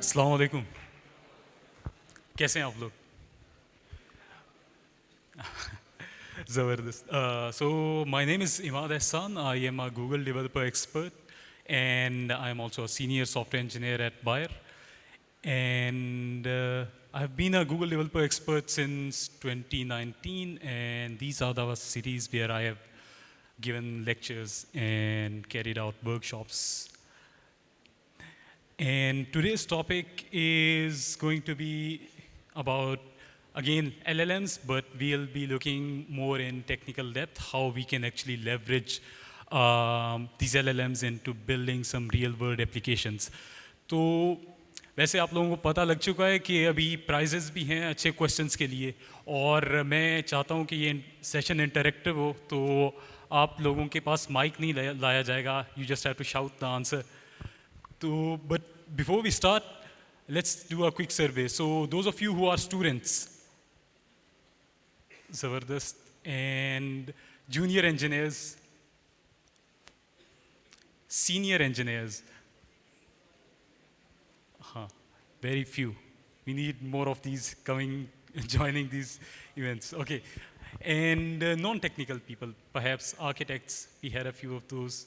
अस्सलाम वालेकुम। कैसे हैं आप लोग? ज़बरदस्त। So my name is Emad Ehsan. I am a Google developer expert, and I am also a senior software engineer at Bayer. And I've been a Google developer expert since 2019, and these are the cities where I have given lectures and carried out workshops. And today's topic is going to be about, again, LLMs, but we'll be looking more in technical depth, how we can actually leverage these LLMs into building some real world applications. तो वैसे आप लोगों को पता लग चुका है कि अभी प्राइजेस भी हैं अच्छे क्वेश्चंस के लिए, और मैं चाहता हूं कि ये सेशन इंटरेक्टिव हो, तो आप लोगों के पास माइक नहीं लाया जाएगा, you just have to shout the answer. But before we start, let's do a quick survey. So those of you who are students, Zabardast, and junior engineers, senior engineers, very few. We need more of these coming, joining these events. Okay. And non-technical people, perhaps architects, we had a few of those.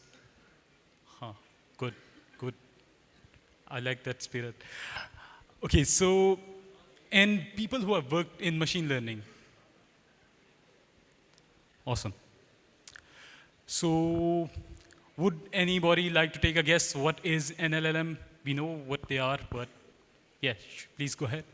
Good, good. I like that spirit. Okay, so, and people who have worked in machine learning. Awesome. So, would anybody like to take a guess what is an LLM? We know what they are, but yeah, please go ahead.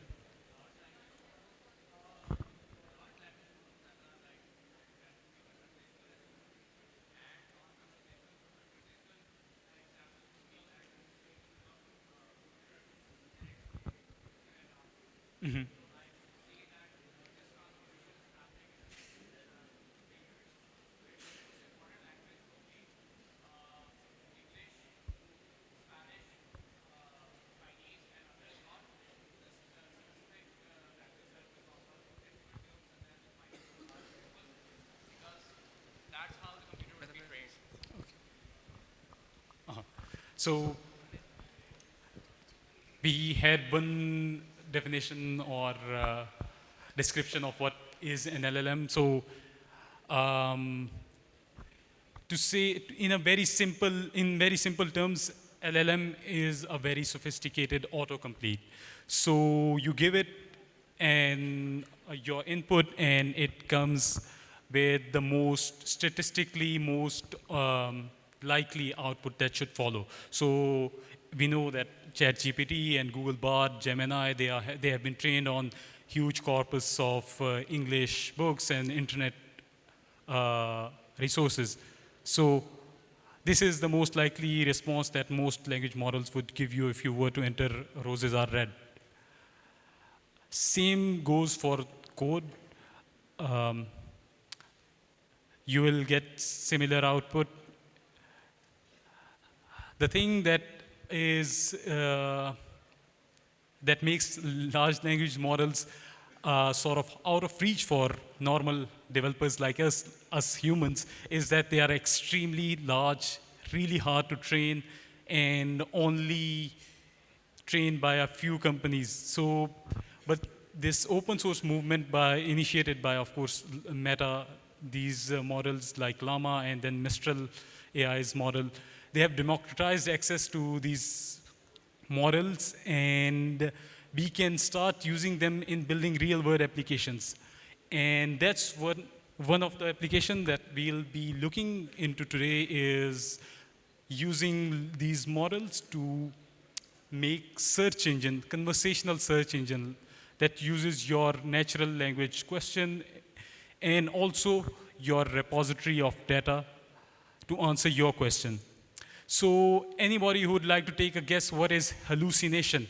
So we had one definition or description of what is an LLM. So um, to say in very simple terms, LLM is a very sophisticated autocomplete. So you give it and your input, and it comes with the most statistically most likely output that should follow. So we know that ChatGPT and Google Bard, Gemini, they have been trained on huge corpus of English books and internet resources. So this is the most likely response that most language models would give you if you were to enter roses are red. Same goes for code. You will get similar output. The thing that is that makes large language models sort of out of reach for normal developers like us humans, is that they are extremely large, really hard to train, and only trained by a few companies. So, but this open source movement initiated by, of course, Meta, these models like Llama and then Mistral AI's model, they have democratized access to these models, and we can start using them in building real world applications. And that's one of the applications that we'll be looking into today is using these models to make search engine, conversational search engine that uses your natural language question and also your repository of data to answer your question. So anybody who would like to take a guess what is hallucination?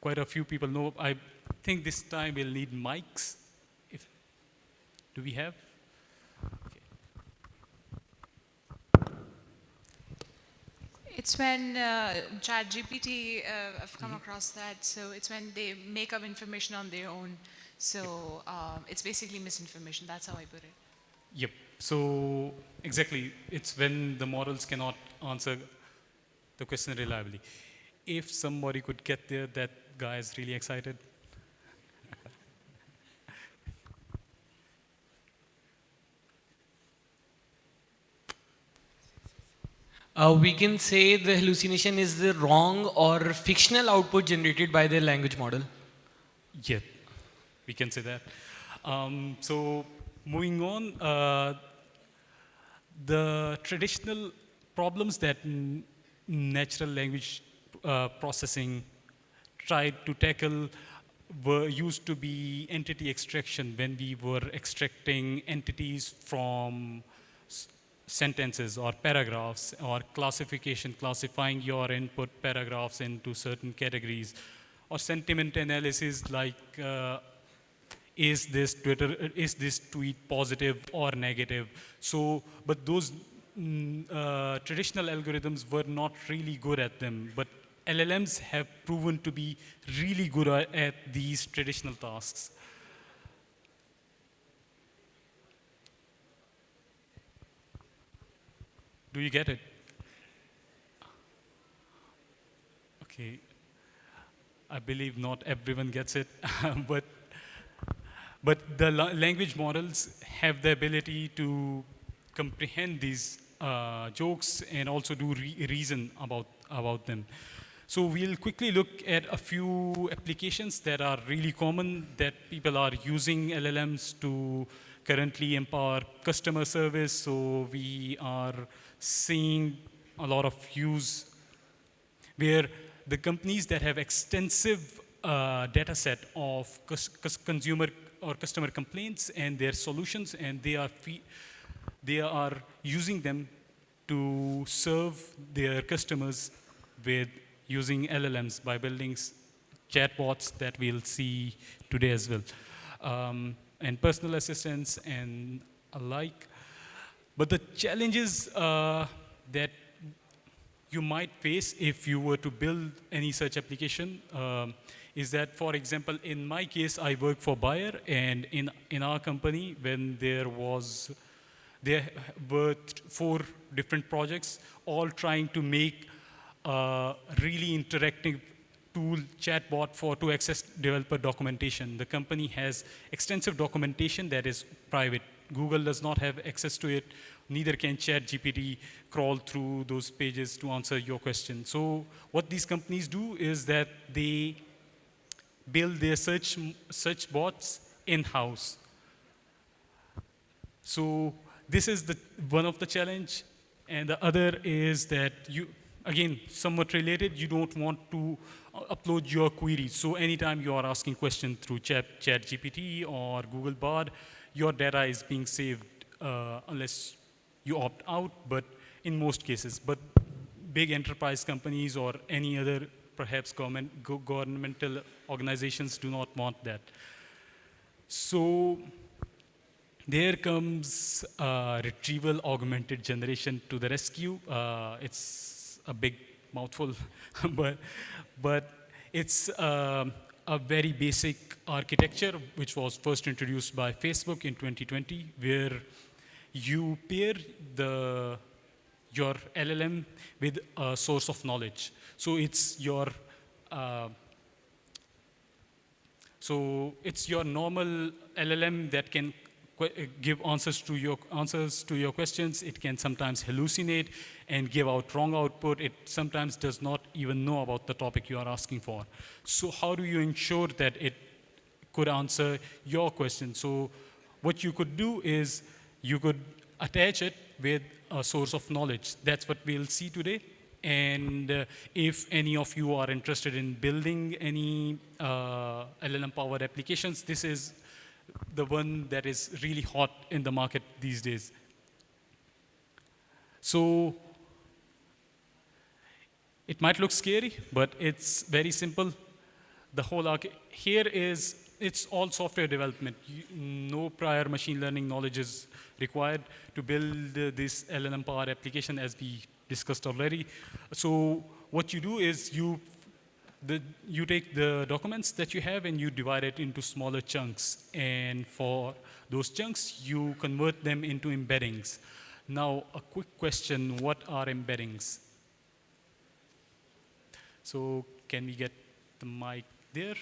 Quite a few people know. I think this time we'll need mics. Do we have? It's when ChatGPT, I've come across that. So it's when they make up information on their own. So it's basically misinformation. That's how I put it. Yep. So exactly, it's when the models cannot answer the question reliably. If somebody could get there, that guy is really excited. We can say the hallucination is the wrong or fictional output generated by the language model. Yeah, we can say that. So moving on, the traditional problems that natural language processing tried to tackle were used to be entity extraction when we were extracting entities from sentences or paragraphs, or classification, classifying your input paragraphs into certain categories, or sentiment analysis like is this tweet positive or negative? So, but those traditional algorithms were not really good at them, but LLMs have proven to be really good at these traditional tasks. Do you get it? Okay. I believe not everyone gets it, but the language models have the ability to comprehend these jokes and also do reason about them. So we'll quickly look at a few applications that are really common that people are using LLMs to currently empower customer service. So we are seeing a lot of use where the companies that have extensive data set of consumer or customer complaints and their solutions, and they are using them to serve their customers with using LLMs by building chatbots that we'll see today as well, and personal assistants and alike. But the challenges that you might face if you were to build any such application is that, for example, in my case, I work for Bayer, and in our company, when there were 4 different projects, all trying to make a really interactive tool chatbot to access developer documentation. The company has extensive documentation that is private. Google does not have access to it. Neither can ChatGPT crawl through those pages to answer your question. So what these companies do is that they build their search bots in-house. So this is one of the challenge. And the other is that again, somewhat related, you don't want to upload your queries. So anytime you are asking questions through ChatGPT or Google Bard, your data is being saved unless you opt out, but in most cases. But big enterprise companies or any other perhaps governmental organizations do not want that. So there comes retrieval augmented generation to the rescue. It's a big mouthful, but it's a very basic architecture which was first introduced by Facebook in 2020, where you pair your LLM with a source of knowledge. So it's your normal LLM that can give answers to your questions. It can sometimes hallucinate and give out wrong output. It sometimes does not even know about the topic you are asking for. So how do you ensure that it could answer your question? So what you could do is you could attach it with a source of knowledge. That's what we'll see today. And if any of you are interested in building any LLM-powered applications, this is the one that is really hot in the market these days. So it might look scary, but it's very simple. The whole here is, it's all software development. No prior machine learning knowledge is required to build this LLM-powered application, as we discussed already. So what you do is you take the documents that you have and you divide it into smaller chunks. And for those chunks, you convert them into embeddings. Now, a quick question, what are embeddings? So can we get the mic there?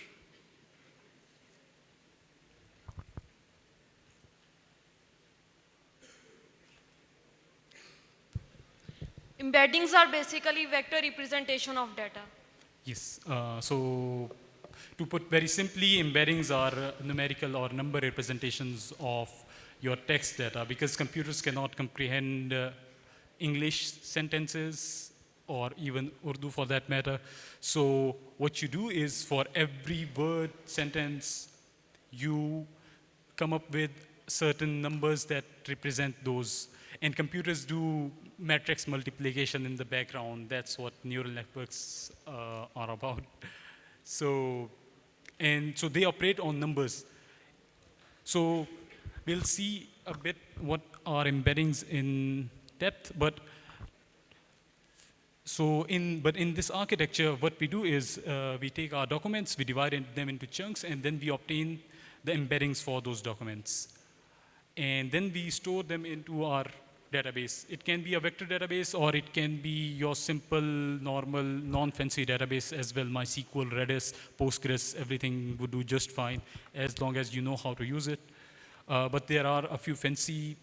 Embeddings are basically vector representation of data. Yes. So to put very simply, embeddings are numerical or number representations of your text data because computers cannot comprehend English sentences or even Urdu for that matter. So what you do is for every word, sentence, you come up with certain numbers that represent those. And computers do matrix multiplication in the background. That's what neural networks are about. So, and so they operate on numbers. So we'll see a bit what are embeddings in depth, but in this architecture, what we do is we take our documents, we divide them into chunks, and then we obtain the embeddings for those documents. And then we store them into our database. It can be a vector database, or it can be your simple, normal, non-fancy database as well. MySQL, Redis, Postgres, everything would do just fine as long as you know how to use it. But there are a few fancy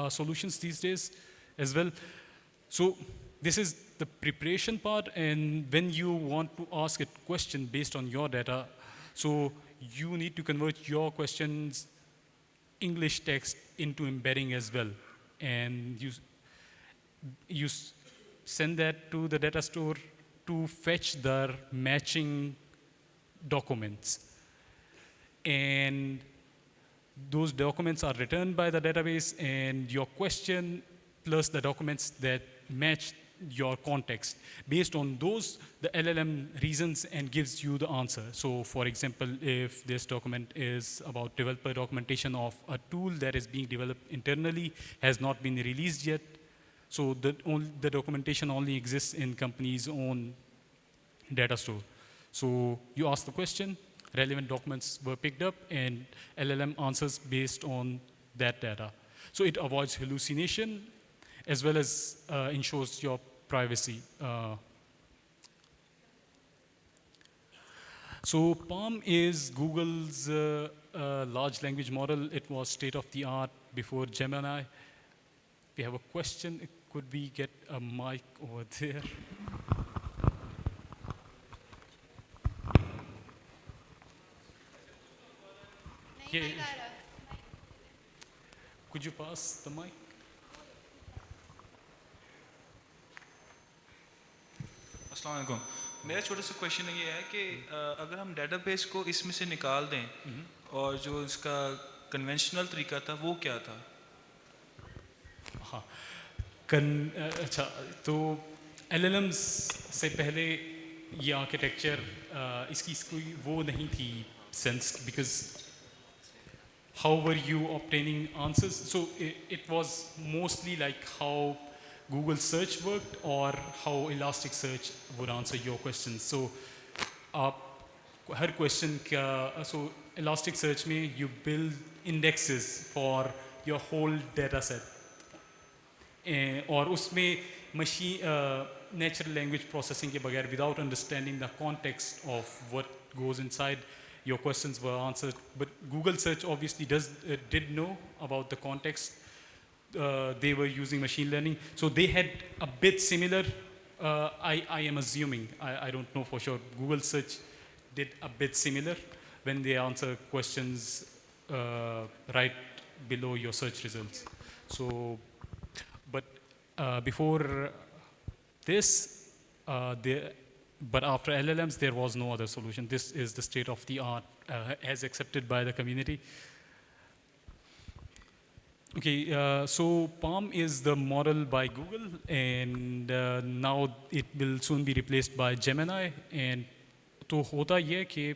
solutions these days as well. So this is the preparation part, and when you want to ask a question based on your data, so you need to convert your questions English text into embedding as well. And you send that to the data store to fetch the matching documents. And those documents are returned by the database, and your question plus the documents that match your context. Based on those, the LLM reasons and gives you the answer. So for example, if this document is about developer documentation of a tool that is being developed internally, has not been released yet, so the documentation only exists in company's own data store. So you ask the question, relevant documents were picked up, and LLM answers based on that data. So it avoids hallucination as well as ensures your privacy. So PaLM is Google's large language model. It was state of the art before Gemini. We have a question. Could we get a mic over there? Yeah. Could you pass the mic? अस्सलाम वालेकुम। मेरा छोटा सा question ये है कि अगर हम डेटाबेस को इसमें से निकाल दें और जो इसका कन्वेंशनल तरीका था वो क्या था? हाँ, अच्छा, तो LLMs से पहले ये आर्किटेक्चर इसकी कोई वो नहीं थी sense, because how were you obtaining answers? So it was mostly like how Google search worked or how Elasticsearch would answer your questions. So her question so Elasticsearch में you build indexes for your whole data set. और उसमें natural language processing के बगैर, without understanding the context of what goes inside, your questions were answered. But Google search obviously did know about the context. They were using machine learning. So they had a bit similar, I am assuming, I don't know for sure. Google search did a bit similar when they answer questions right below your search results. So, but before this, but after LLMs, there was no other solution. This is the state of the art, as accepted by the community. Okay, so PaLM is the model by Google, and now it will soon be replaced by Gemini. And to hota ye कि,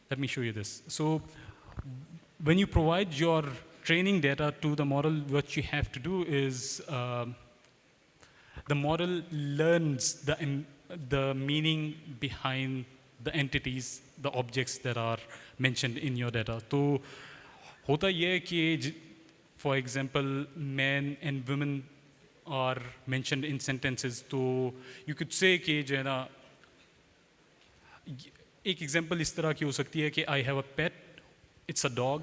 let me show you this. So when you provide your training data to the model, what you have to do is the model learns the meaning behind the entities, the objects that are mentioned in your data. So hota ye कि, for example, men and women are mentioned in sentences. So you could say कि जो है ना, एक example इस तरह की हो सकती है कि I have a pet, it's a dog.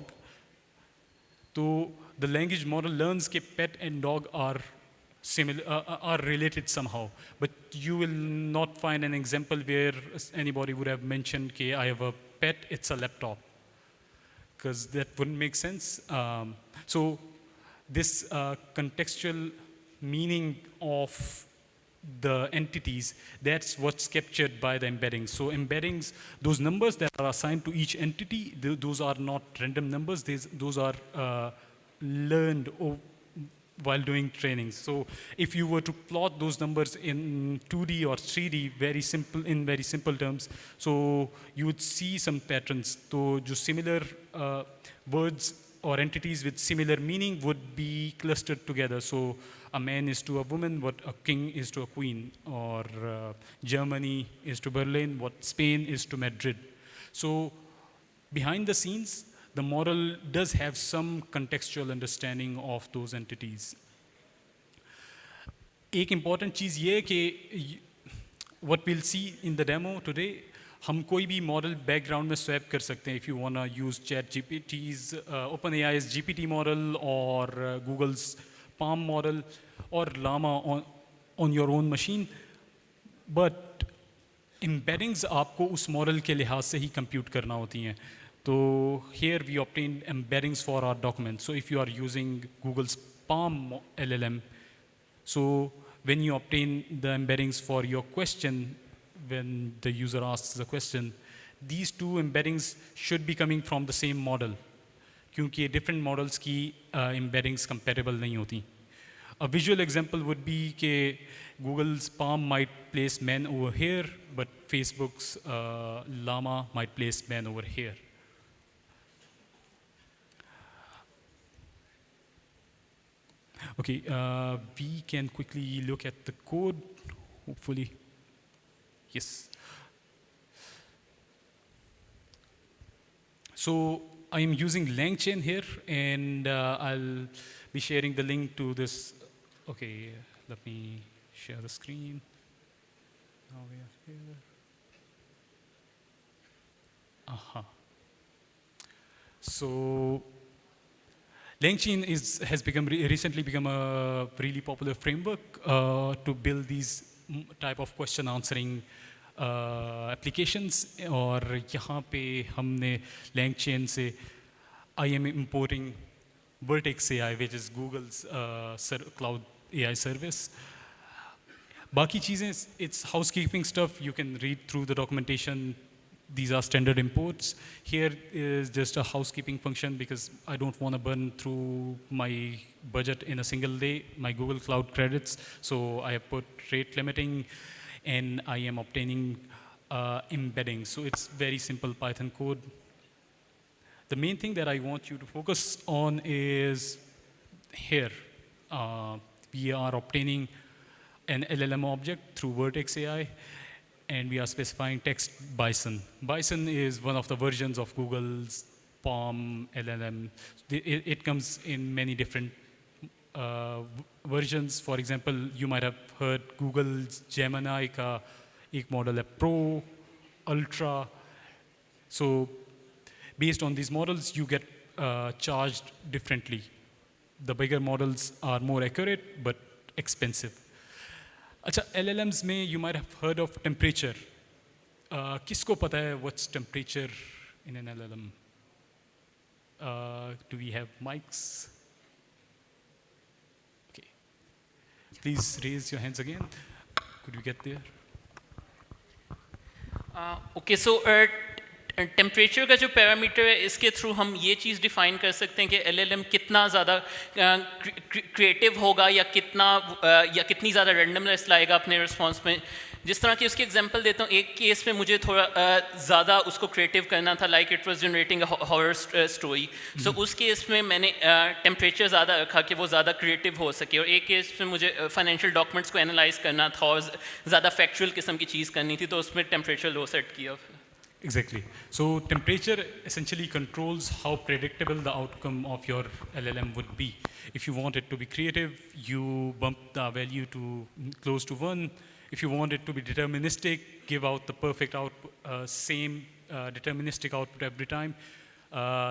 तो द लैंग्वेज मॉडल लर्न्स के pet and dog are similar, are related somehow, but you will not find an example where anybody would have mentioned कि I have a pet, it's a laptop, because that wouldn't make sense. So this contextual meaning of the entities, that's what's captured by the embeddings. So embeddings, those numbers that are assigned to each entity, those are not random numbers, those are learned while doing training. So if you were to plot those numbers in 2D or 3D, in very simple terms, so you would see some patterns. So just similar words or entities with similar meaning would be clustered together. So a man is to a woman what a king is to a queen, or Germany is to Berlin what Spain is to Madrid. So behind the scenes, the model does have some contextual understanding of those entities. एक important चीज़ ये है कि what we'll see in the demo today, हम कोई भी model background में swap कर सकते हैं. If you wanna use ChatGPT's OpenAI's GPT model, or Google's PaLM model, or Llama on your own machine, but embeddings आपको उस model के लिहाज से ही compute करना होती हैं. So here we obtained embeddings for our document. So if you are using Google's PaLM LLM, so when you obtain the embeddings for your question, when the user asks the question, these two embeddings should be coming from the same model, क्योंकि different models की embeddings compatible नहीं होती. A visual example would be that Google's PaLM might place men over here, but Facebook's Llama might place men over here. Okay, we can quickly look at the code, hopefully. Yes. So I am using LangChain here, and I'll be sharing the link to this. Okay, let me share the screen. Now we are here. So LangChain has recently become a really popular framework to build these type of question answering applications. और यहाँ पे हमने LangChain से I am importing Vertex AI, which is Google's cloud AI service. बाकी चीज़ें, it's housekeeping stuff. You can read through the documentation. These are standard imports. Here is just a housekeeping function because I don't want to burn through my budget in a single day, my Google Cloud credits. So I have put rate limiting, and I am obtaining embedding. So it's very simple Python code. The main thing that I want you to focus on is here. We are obtaining an LLM object through Vertex AI, and we are specifying text Bison. Bison is one of the versions of Google's PaLM LLM. It comes in many different versions. For example, you might have heard Google's Gemini का एक model है Pro, Ultra. So based on these models, you get charged differently. The bigger models are more accurate but expensive. अच्छा, LLMs में you might have heard of temperature. किसको पता है what's temperature in an LLM? Do we have mics? Okay. Please raise your hands again. Could you get there? Okay, so temperature का जो parameter है इसके through हम ये चीज़ डिफाइन कर सकते हैं कि LLM कितना ज़्यादा क्रिएटिव होगा या कितनी ज़्यादा रैंडमनेस लाएगा अपने रिस्पॉन्स में. जिस तरह की उसकी एग्जांपल देता हूँ, एक केस में मुझे थोड़ा ज़्यादा उसको क्रिएटिव करना था, like it was generating a horror story. So उस केस में मैंने टेम्परेचर ज़्यादा रखा कि वो ज़्यादा क्रिएटिव हो सके. और एक केस में मुझे फाइनेंशियल डॉक्यूमेंट्स को एनालाइज करना था और ज़्यादा फैक्चुअल किस्म की चीज़ करनी थी, तो उसमें टेम्परेचर लो सेट किया. Exactly. So temperature essentially controls how predictable the outcome of your LLM would be. If you want it to be creative, you bump the value to close to 1. If you want it to be deterministic, give out the perfect output, same deterministic output every time,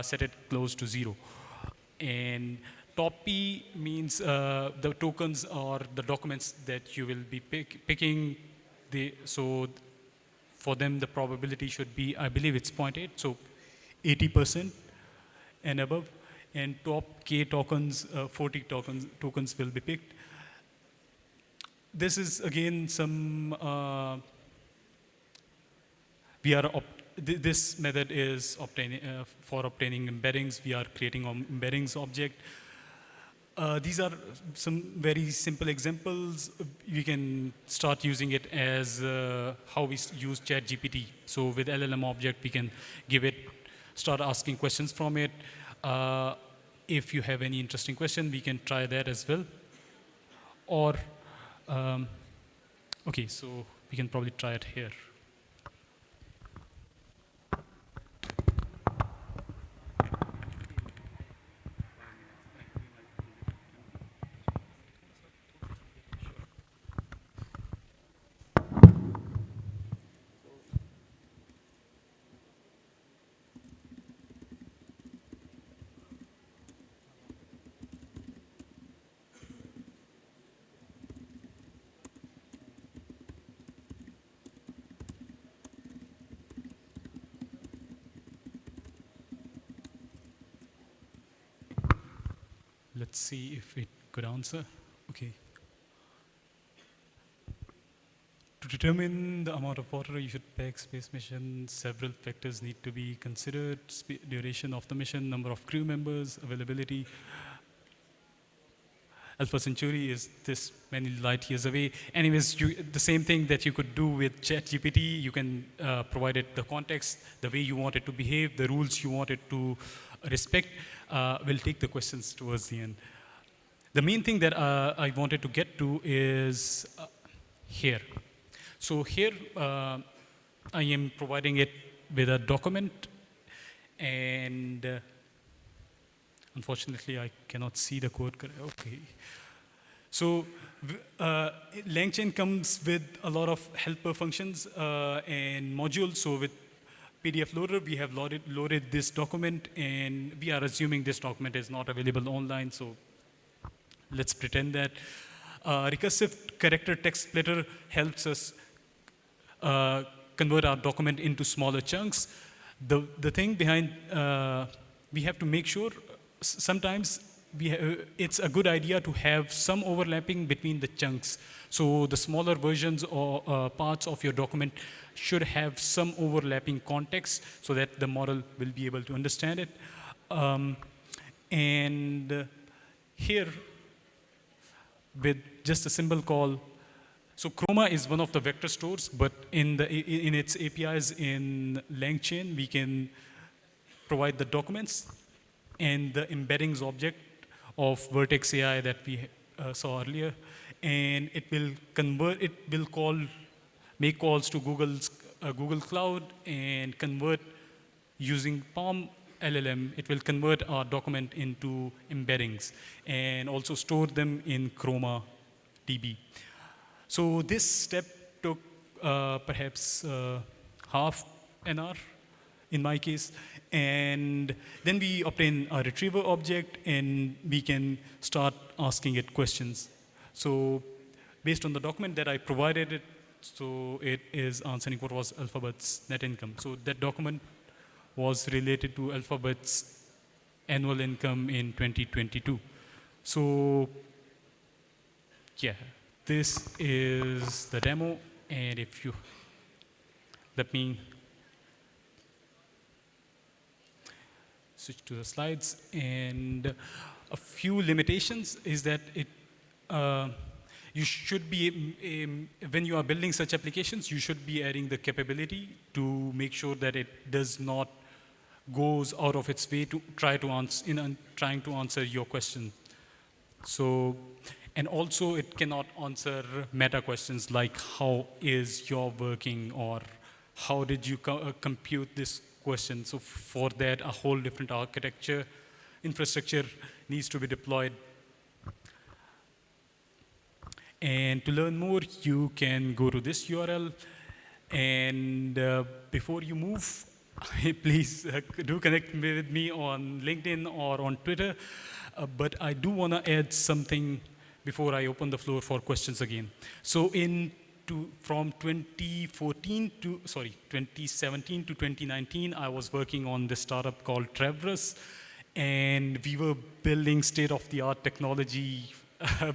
set it close to 0. And top P means the tokens or the documents that you will be picking. So for them, the probability should be, I believe it's 0.8, so 80% and above. And top K tokens, 40 tokens will be picked. This is again some, this method is for obtaining embeddings. We are creating an embeddings object. These are some very simple examples. We can start using it as how we use ChatGPT. So with LLM object, we can start asking questions from it. If you have any interesting question, we can try that as well. Or, okay, so we can probably try it here. Let's see if it could answer. Okay. To determine the amount of water you should pack space mission, several factors need to be considered: duration of the mission, number of crew members, availability. Alpha Centauri is this many light years away. Anyways, the same thing that you could do with ChatGPT, you can provide it the context, the way you want it to behave, the rules you want it to respect. We'll take the questions towards the end. The main thing that I wanted to get to is here. So here, I am providing it with a document, and unfortunately, I cannot see the code. Okay. So LangChain comes with a lot of helper functions and modules. So with PDF loader, we have loaded this document, and we are assuming this document is not available online. So let's pretend that. Recursive character text splitter helps us convert our document into smaller chunks. The thing behind, we have to make sure sometimes it's a good idea to have some overlapping between the chunks. So the smaller versions or parts of your document should have some overlapping context so that the model will be able to understand it. And here, with just a simple call, so Chroma is one of the vector stores, but in its APIs in LangChain, we can provide the documents and the embeddings object of Vertex AI that we saw earlier, and it will convert. It will make calls to Google Cloud and convert using PaLM LLM. It will convert our document into embeddings and also store them in Chroma DB. So this step took perhaps half an hour in my case. And then we obtain a retriever object, and we can start asking it questions. So based on the document that I provided it, so it is answering what was Alphabet's net income. So that document was related to Alphabet's annual income in 2022. So yeah, this is the demo. And if you let me switch to the slides, and a few limitations is that you should be, when you are building such applications, you should be adding the capability to make sure that it does not goes out of its way to trying to answer your question. So, and also it cannot answer meta questions like how is your working, or how did you compute this question. So for that, a whole different infrastructure needs to be deployed. And to learn more, you can go to this URL. And before you move, please do connect with me on LinkedIn or on Twitter. But I do want to add something before I open the floor for questions again. So from 2017 to 2019, I was working on this startup called Traverse, and we were building state-of-the-art technology,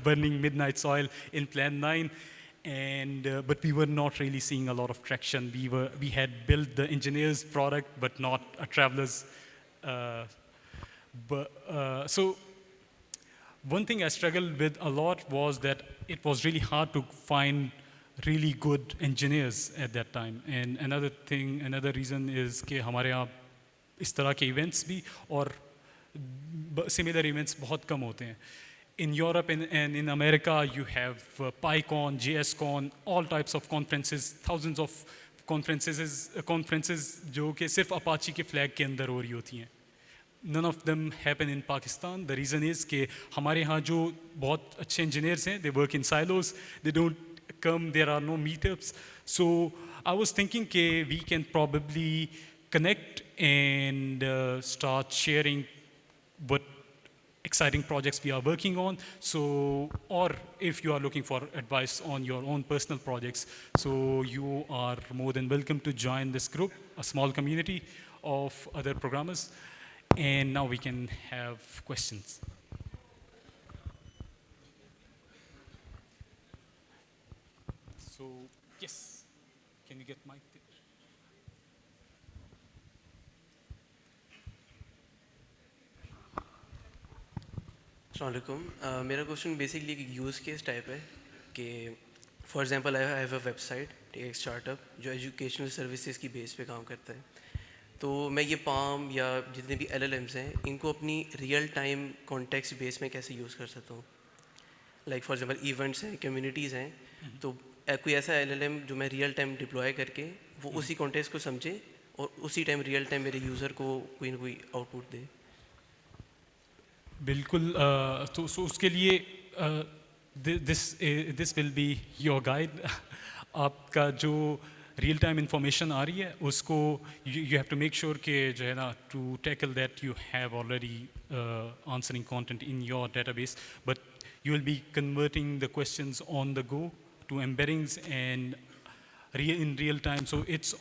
burning midnight oil in Plan 9, but we were not really seeing a lot of traction. We had built the engineers' product, but not a traveler's. So one thing I struggled with a lot was that it was really hard to find really good engineers at that time. And another reason is कि हमारे यहाँ इस तरह के events भी और similar events बहुत कम होते हैं. In Europe and in America, you have PyCon, JSCon, all types of conferences, thousands of conferences जो कि सिर्फ Apache के flag के अंदर हो रही होती हैं. None of them happen in Pakistan. The reason is कि हमारे यहाँ जो बहुत अच्छे engineers हैं, they work in silos, they don't come, there are no meetups. So I was thinking कि we can probably connect and start sharing what exciting projects we are working on. So, or if you are looking for advice on your own personal projects, so you are more than welcome to join this group, a small community of other programmers. And now we can have questions. So, yes, can we get mic? अस्सलामुअलैकुम मेरा question basically एक use case type है कि for example I have a website एक startup जो educational services की base पे काम करता है तो मैं ये पाम या जितने भी LLMs हैं इनको अपनी रियल टाइम कॉन्टेक्स्ट बेस में कैसे यूज़ कर सकता हूँ लाइक फॉर एग्जांपल इवेंट्स हैं कम्युनिटीज़ हैं तो कोई ऐसा LLM जो मैं रियल टाइम डिप्लॉय करके वो उसी कॉन्टेक्स्ट को समझे और उसी टाइम रियल टाइम मेरे यूज़र को कोई ना कोई आउटपुट दे बिल्कुल तो उसके लिए this will be your guide आपका जो रियल टाइम इंफॉर्मेशन आ रही है उसको you have to make sure कि जो है ना to tackle that you have already answering content in your database but you will be converting the questions on the go to embeddings and in real time. So it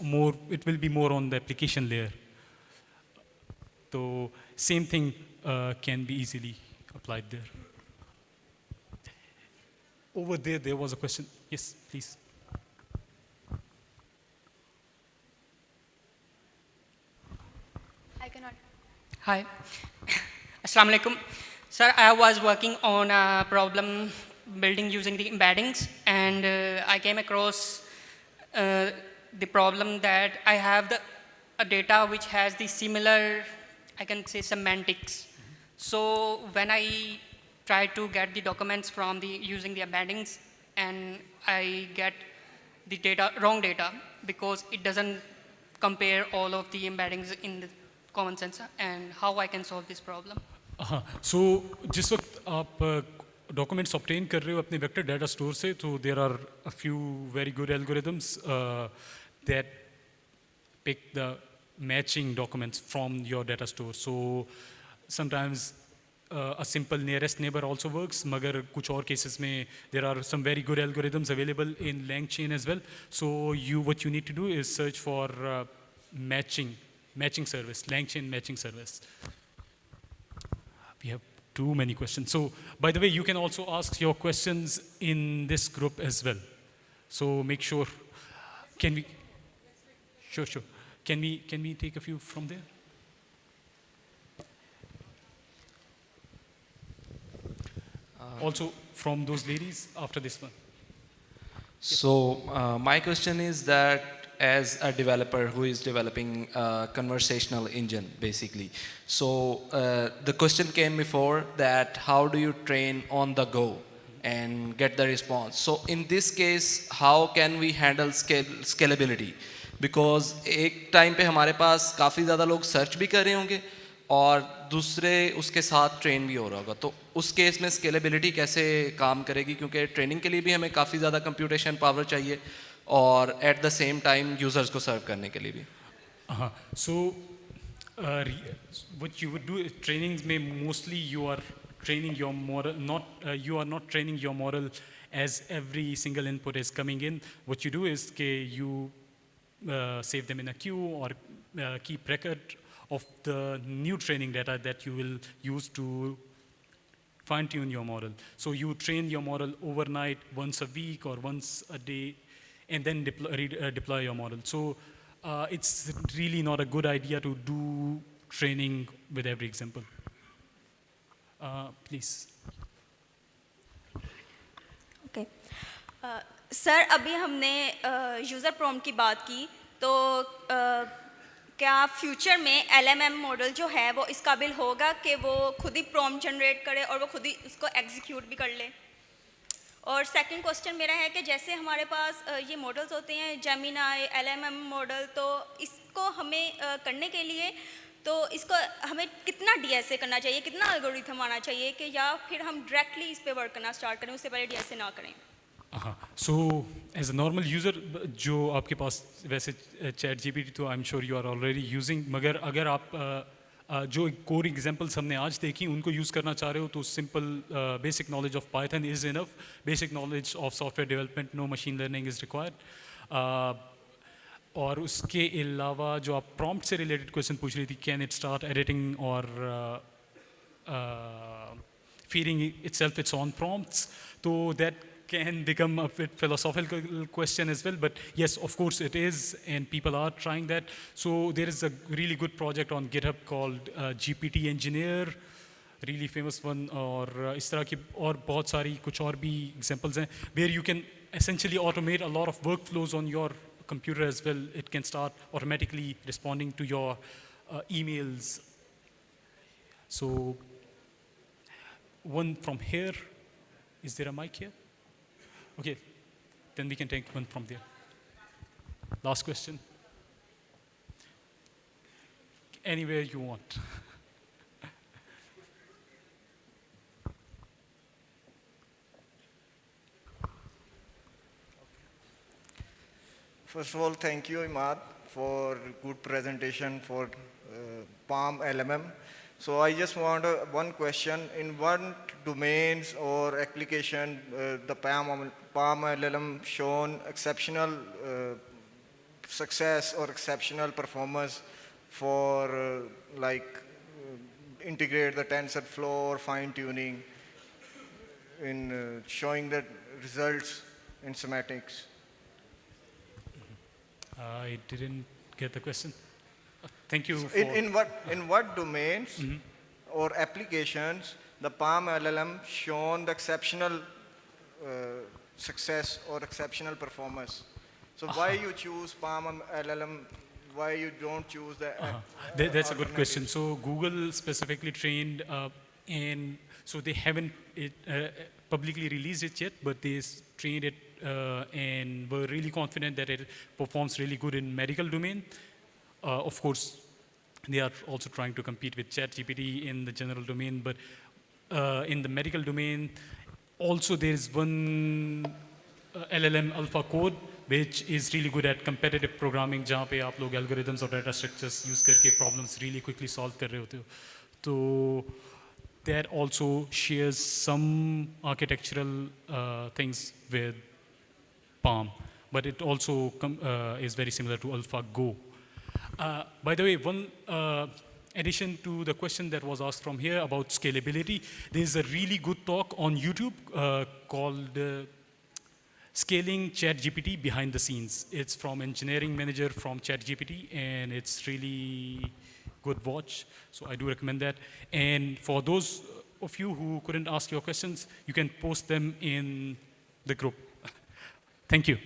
will be more on the application layer. So same thing can be easily applied there. Over there was a question. Yes, please. I cannot. Hi. Assalamu alaikum. Sir, I was working on a problem building using the embeddings, and I came across the problem that I have a data which has the similar, I can say, semantics. So when I try to get the documents from using the embeddings, and I get the wrong data because it doesn't compare all of the embeddings in the common sense, and how I can solve this problem. So जिस वक्त आप documents obtain कर रहे हो अपने vector data store से तो there are a few very good algorithms that pick the matching documents from your data store so sometimes a simple nearest neighbor also works मगर कुछ और cases में there are some very good algorithms available in LangChain as well so what you need to do is search for matching service LangChain matching service. We have too many questions. So, by the way, you can also ask your questions in this group as well. So make sure. Can we? Sure. Can we take a few from there? Also from those ladies after this one. So my question is that as a developer who is developing a conversational engine basically, so the question came before that how do you train on the go and get the response? So in this case how can we handle scalability? Because एक time पे हमारे पास काफ़ी ज़्यादा लोग search भी कर रहे होंगे और दूसरे उसके साथ ट्रेन भी हो रहा होगा, तो उस केस में स्केलेबिलिटी कैसे काम करेगी, क्योंकि ट्रेनिंग के लिए भी हमें काफ़ी ज़्यादा कंप्यूटेशन पावर चाहिए और at the same time users को सर्व करने के लिए भी. So, what you would do is trainings may mostly you are training your model, you are not training your model as every single input is coming in. What you do is you save them in a queue or keep record of the new training data that you will use to fine-tune your model. So you train your model overnight, once a week or once a day, and then deploy your model. So it's really not a good idea to do training with every example. Please. Okay. Sir अभी हमने user prompt की बात की, तो क्या future में LLM model जो है वो इस काबिल होगा कि वो खुद ही प्रॉम्प्ट जनरेट करे और वो खुद ही उसको एग्जीक्यूट भी कर ले? और सेकंड क्वेश्चन मेरा है कि जैसे हमारे पास ये मॉडल्स होते हैं जेमिनी LLM मॉडल, तो इसको हमें करने के लिए तो इसको हमें कितना DSA करना चाहिए, कितना एल्गोरिथम आना चाहिए, कि या फिर हम डायरेक्टली इस पे वर्क करना स्टार्ट करें, उससे पहले DSA ना करें? So as a normal user, जो आपके पास वैसे ChatGPT तो I'm sure you are already using, मगर अगर आप जो कोर एग्जांपल्स हमने आज देखी उनको यूज़ करना चाह रहे हो तो simple basic knowledge of Python is enough, basic knowledge of software development, no machine learning is required. और उसके अलावा जो आप प्रॉम्प्ट से रिलेटेड क्वेश्चन पूछ रही थी, कैन इट स्टार्ट एडिटिंग और feeding itself its own prompts, so that can become a bit philosophical question as well. But yes, of course it is, and people are trying that. So there is a really good project on GitHub called GPT Engineer, really famous one, और इस तरह की और बहुत सारी कुछ और भी examples हैं where you can essentially automate a lot of workflows on your computer as well. It can start automatically responding to your emails. So one from here, is there a mic here? Okay, then we can take one from there. Last question. Anywhere you want. First of all, thank you, Emad, for good presentation for PaLM LLM. So I just want one question. In what domains or application the PaLM LLM shown exceptional success or exceptional performance for integrate the TensorFlow or fine tuning in showing the results in semantics? I didn't get the question. Thank you. So in what domains or applications the PaLM LLM shown the exceptional success or exceptional performance? So why you choose PaLM LLM? Why you don't choose the? That's a good question. So Google specifically trained, and so they haven't publicly released it yet, but they trained it and were really confident that it performs really good in medical domain. Of course, they are also trying to compete with ChatGPT in the general domain, but in the medical domain, also there is one LLM Alpha Code, which is really good at competitive programming, जहाँ पे आप लोग algorithms और data structures use करके problems really quickly solve कर रहे होते हो. तो that also shares some architectural things with PaLM, but it also is very similar to AlphaGo. By the way, one addition to the question that was asked from here about scalability, there's a really good talk on YouTube called Scaling ChatGPT Behind the Scenes. It's from engineering manager from ChatGPT, and it's really good watch. So I do recommend that. And for those of you who couldn't ask your questions, you can post them in the group. Thank you.